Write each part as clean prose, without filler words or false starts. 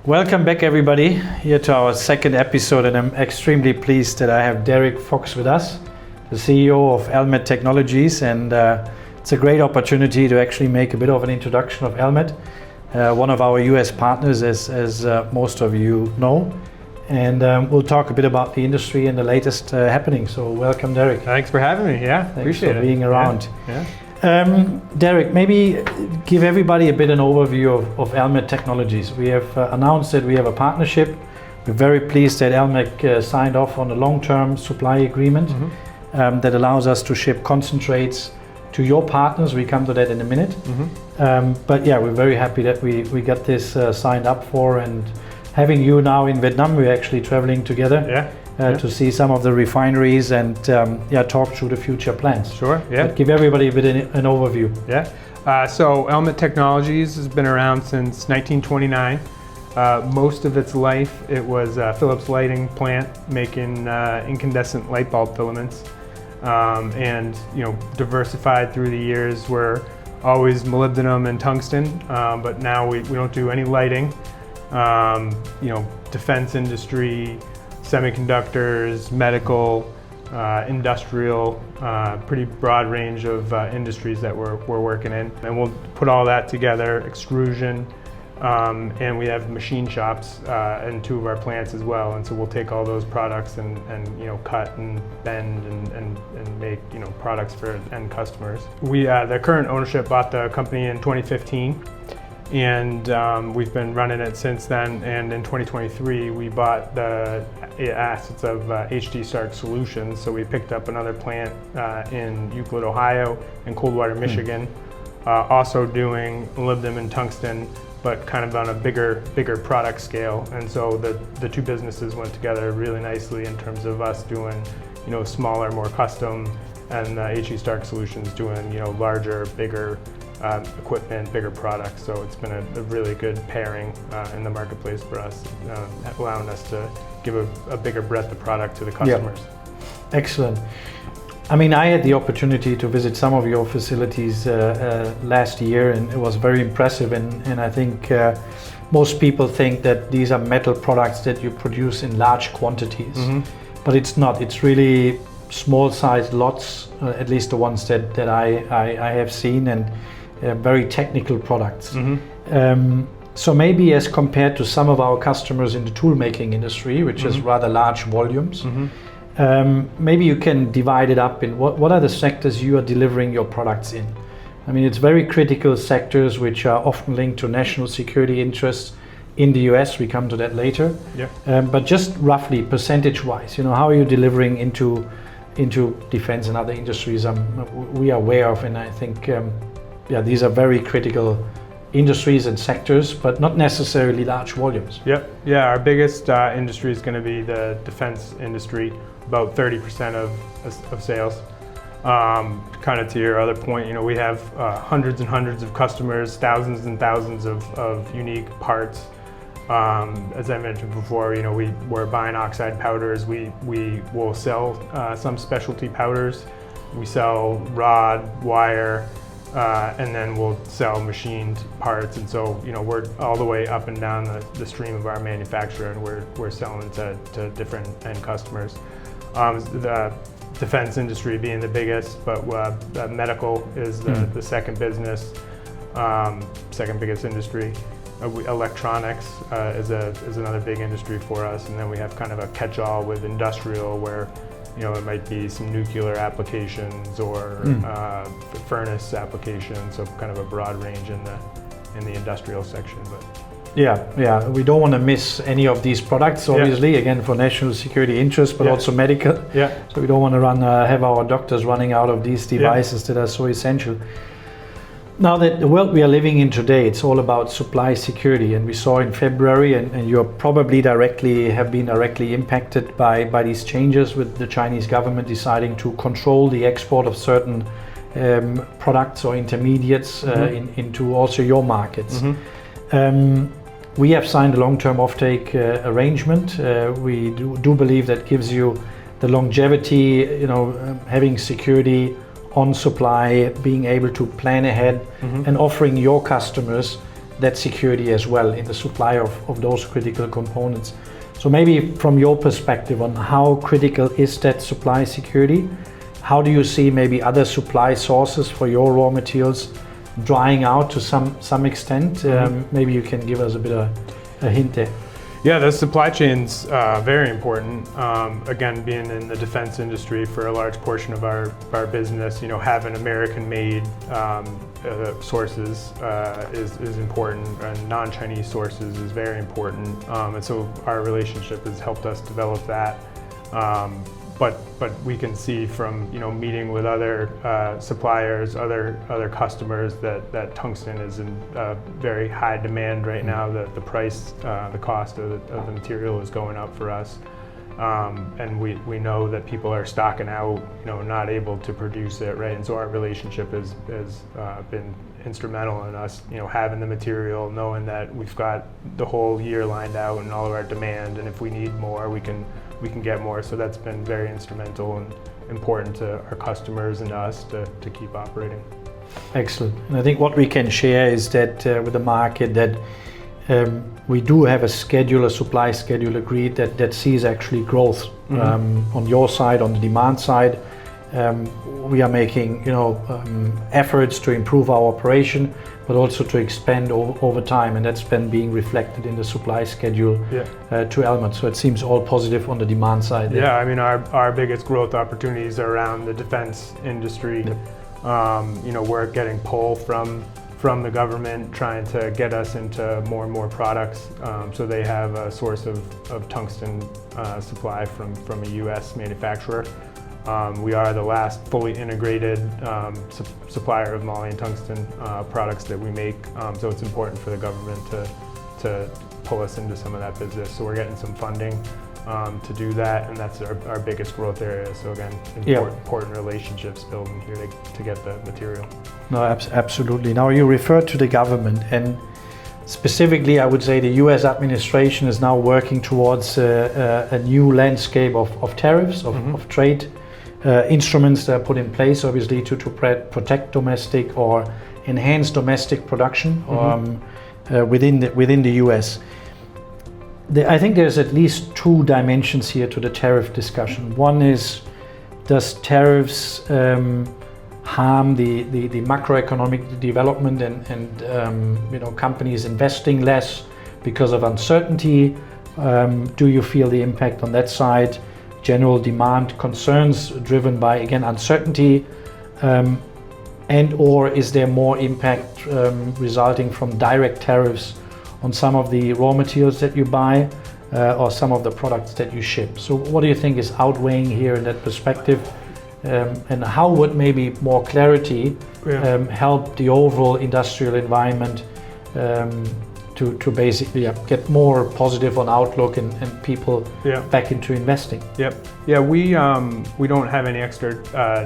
Welcome back, everybody, here to our second episode, and I'm extremely pleased that I have Derek Fox with us, the CEO of Elmet Technologies, and it's a great opportunity to actually make a bit of an introduction of Elmet, one of our US partners, as most of you know, and we'll talk a bit about the industry and the latest happenings. So welcome, Derek. Thanks for having me. Yeah, appreciate it. Thanks for being around. Yeah. Derek, maybe give everybody a bit an overview of Elmet Technologies. We have announced that we have a partnership. We're very pleased that Elmet signed off on a long-term supply agreement that allows us to ship concentrates to your partners. We come to that in a minute. But yeah, we're very happy that we got this signed up for, and having you now in Vietnam, we're actually traveling together. To see some of the refineries and talk through the future plans. Sure. Yeah. But give everybody a bit an overview. Yeah. So Elmet Technologies has been around since 1929. Most of its life, it was a Philips lighting plant making incandescent light bulb filaments, and diversified through the years. We're always molybdenum and tungsten, but now we don't do any lighting. Defense industry, semiconductors, medical, industrial, pretty broad range of industries that we're working in. And we'll put all that together, extrusion, and we have machine shops in two of our plants as well. And so we'll take all those products and cut and bend and make products for end customers. The current ownership bought the company in 2015. And we've been running it since then, and in 2023 we bought the assets of HD Stark Solutions, so we picked up another plant in Euclid, Ohio, and Coldwater, Michigan, also doing molybdenum and tungsten, but kind of on a bigger product scale. And so the two businesses went together really nicely in terms of us doing smaller, more custom, and HD Stark Solutions doing larger, bigger equipment, bigger products. So it's been a really good pairing in the marketplace for us, allowing us to give a bigger breadth of product to the customers. Yeah. Excellent. I mean, I had the opportunity to visit some of your facilities last year, and it was very impressive. And I think most people think that these are metal products that you produce in large quantities, but it's not. It's really small-sized lots, at least the ones that I have seen, and very technical products. So maybe as compared to some of our customers in the tool making industry, which is rather large volumes, maybe you can divide it up in what are the sectors you are delivering your products in. I mean, it's very critical sectors which are often linked to national security interests in the US. We come to that later. But just roughly percentage-wise, how are you delivering into defense and other industries we are aware of, and I think these are very critical industries and sectors, but not necessarily large volumes. Yeah, our biggest industry is going to be the defense industry, about 30% of sales. Kind of to your other point, we have hundreds and hundreds of customers, thousands and thousands of unique parts. As I mentioned before, we're buying oxide powders. We will sell some specialty powders. We sell rod, wire, and then we'll sell machined parts. And so, we're all the way up and down the stream of our manufacturer, and we're selling to different end customers. The defense industry being the biggest, but medical is the second business, second biggest industry. Electronics is another big industry for us, and then we have kind of a catch-all with industrial, where it might be some nuclear applications or furnace applications, so kind of a broad range in the industrial section. But yeah, we don't want to miss any of these products, obviously, again, for national security interests, but also medical. So we don't want to have our doctors running out of these devices that are so essential. Now that the world we are living in today, it's all about supply security, and we saw in February, and you're probably have been directly impacted by these changes, with the Chinese government deciding to control the export of certain products or intermediates into also your markets. We have signed a long-term offtake arrangement. We do believe that gives you the longevity, having security on supply, being able to plan ahead, and offering your customers that security as well in the supply of those critical components. So maybe from your perspective on how critical is that supply security? How do you see maybe other supply sources for your raw materials drying out to some extent? Maybe you can give us a bit of a hint there. Yeah, the supply chain's very important. Again, being in the defense industry for a large portion of our business, having American-made sources is important, and non-Chinese sources is very important. And so our relationship has helped us develop that. But we can see from meeting with other suppliers, other customers that tungsten is in very high demand right now. The price, the cost of the material is going up for us, and we know that people are stocking out, not able to produce it, right? And so our relationship has been instrumental in us, having the material, knowing that we've got the whole year lined out and all of our demand, and if we need more, we can get more. So that's been very instrumental and important to our customers and us to keep operating. Excellent. And I think what we can share is that with the market that we do have a supply schedule agreed that sees actually growth on your side, on the demand side. We are making efforts to improve our operation, but also to expand over time, and that's been being reflected in the supply schedule to Elmet. So it seems all positive on the demand side there. Yeah, I mean our biggest growth opportunities are around the defense industry. Yep. We're getting pull from the government trying to get us into more and more products. So they have a source of tungsten supply from a US manufacturer. We are the last fully integrated supplier of moly and tungsten products that we make, so it's important for the government to pull us into some of that business. So we're getting some funding to do that, and that's our biggest growth area. So again, important relationships building here to get the material. No, absolutely. Now you referred to the government, and specifically I would say the US administration is now working towards a new landscape of tariffs, of trade instruments that are put in place, obviously to protect domestic or enhance domestic production within the US. I think there's at least two dimensions here to the tariff discussion. One is, does tariffs harm the macroeconomic development and companies investing less because of uncertainty? Do you feel the impact on that side? General demand concerns driven by, again, uncertainty, and or is there more impact resulting from direct tariffs on some of the raw materials that you buy or some of the products that you ship? So what do you think is outweighing here in that perspective, and how would maybe more clarity help the overall industrial environment to basically get more positive on outlook and people back into investing? Yep. Yeah, we don't have any extra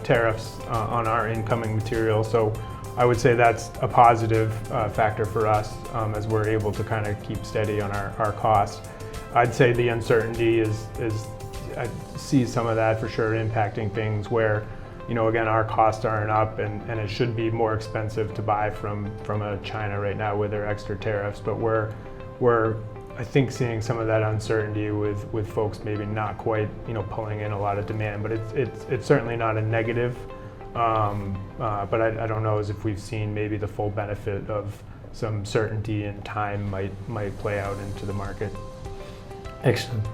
tariffs on our incoming material, so I would say that's a positive factor for us as we're able to kind of keep steady on our costs. I'd say the uncertainty is I see some of that for sure impacting things where, again, our costs aren't up, and it should be more expensive to buy from China right now with their extra tariffs. But we're I think seeing some of that uncertainty with folks maybe not quite pulling in a lot of demand. But it's certainly not a negative. But I don't know as if we've seen maybe the full benefit of some certainty and time might play out into the market. Excellent.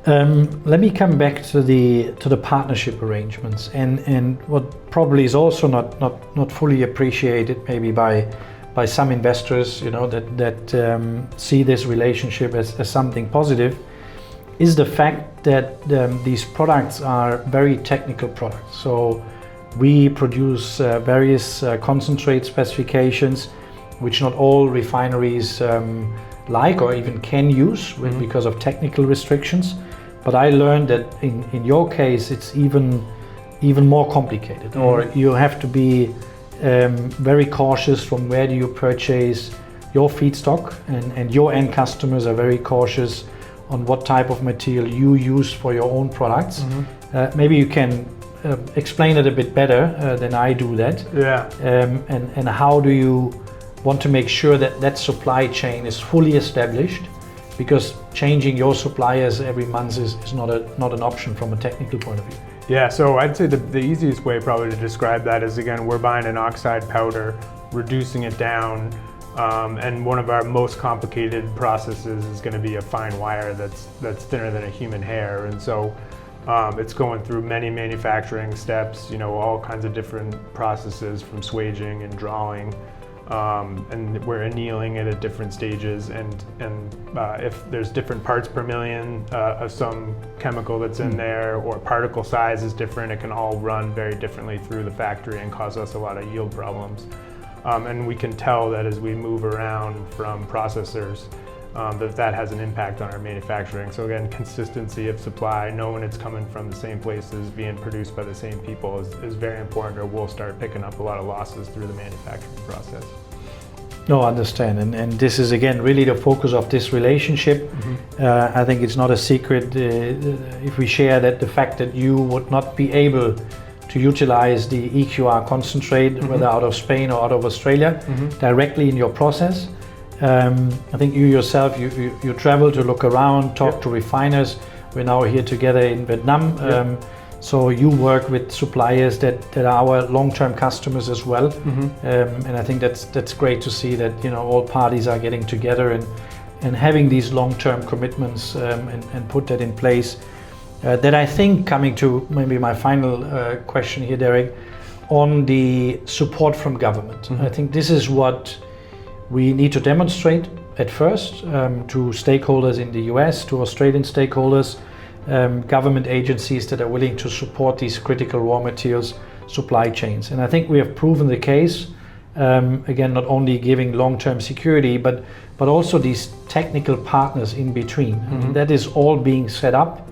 Let me come back to the partnership arrangements, and what probably is also not fully appreciated maybe by some investors, that see this relationship as something positive, is the fact that these products are very technical products. So we produce various concentrate specifications, which not all refineries like or even can use because of technical restrictions. But I learned that in your case, it's even more complicated, or you have to be very cautious from where do you purchase your feedstock, and your end customers are very cautious on what type of material you use for your own products. Maybe you can explain it a bit better than I do that. Yeah. And how do you want to make sure that that supply chain is fully established, because changing your suppliers every month is not an option from a technical point of view. Yeah, so I'd say the easiest way probably to describe that is, again, we're buying an oxide powder, reducing it down, and one of our most complicated processes is going to be a fine wire that's thinner than a human hair, and so it's going through many manufacturing steps, all kinds of different processes from swaging and drawing, and we're annealing it at different stages, and if there's different parts per million of some chemical that's in there, or particle size is different, it can all run very differently through the factory and cause us a lot of yield problems. And we can tell that as we move around from processors, that has an impact on our manufacturing. So again, consistency of supply, knowing it's coming from the same places, being produced by the same people is very important, or we'll start picking up a lot of losses through the manufacturing process. No, I understand. And this is, again, really the focus of this relationship. I think it's not a secret if we share that the fact that you would not be able to utilize the EQR concentrate, whether out of Spain or out of Australia, directly in your process. I think you yourself, you travel to look around, talk to refiners. We're now here together in Vietnam. So you work with suppliers that are our long-term customers as well. And I think that's great to see that all parties are getting together and having these long-term commitments and put that in place. That I think, coming to maybe my final question here, Derek, on the support from government. I think this is what we need to demonstrate at first to stakeholders in the US, to Australian stakeholders, government agencies that are willing to support these critical raw materials supply chains. And I think we have proven the case, again, not only giving long-term security, but also these technical partners in between. I mean, that is all being set up.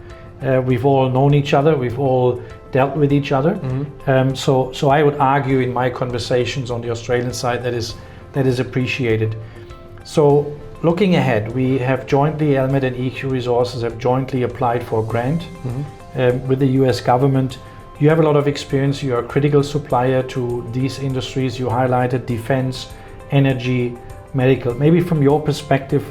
We've all known each other, we've all dealt with each other. So I would argue in my conversations on the Australian side that is appreciated. So looking ahead, we have jointly, Elmet and EQ Resources have jointly applied for a grant with the US government. You have a lot of experience, you're a critical supplier to these industries you highlighted: defense, energy, medical. Maybe from your perspective,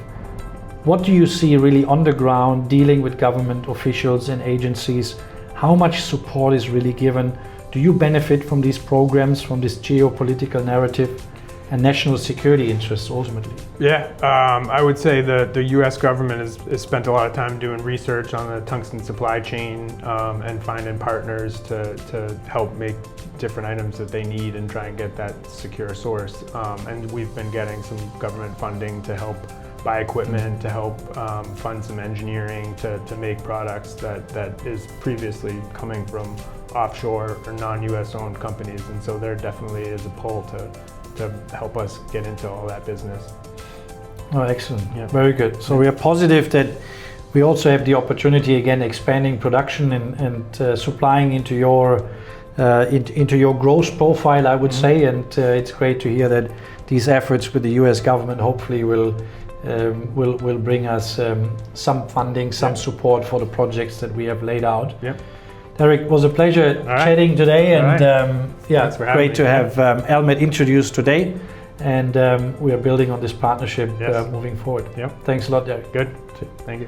what do you see really on the ground dealing with government officials and agencies? How much support is really given? Do you benefit from these programs, from this geopolitical narrative and national security interests ultimately? Yeah, I would say the US government has spent a lot of time doing research on the tungsten supply chain and finding partners to help make different items that they need and try and get that secure source. And we've been getting some government funding to help buy equipment, to help fund some engineering to make products that is previously coming from offshore or non-US owned companies. And so there definitely is a pull to help us get into all that business. Oh, excellent. Yeah. Very good. So we are positive that we also have the opportunity, again, expanding production and supplying into your growth profile, I would say. And it's great to hear that these efforts with the US government hopefully will bring us some funding, some support for the projects that we have laid out. Yeah. Derek, it was a pleasure chatting today, and great to have Elmet introduced today, and we are building on this partnership moving forward. Thanks a lot, Derek. Good. Thank you.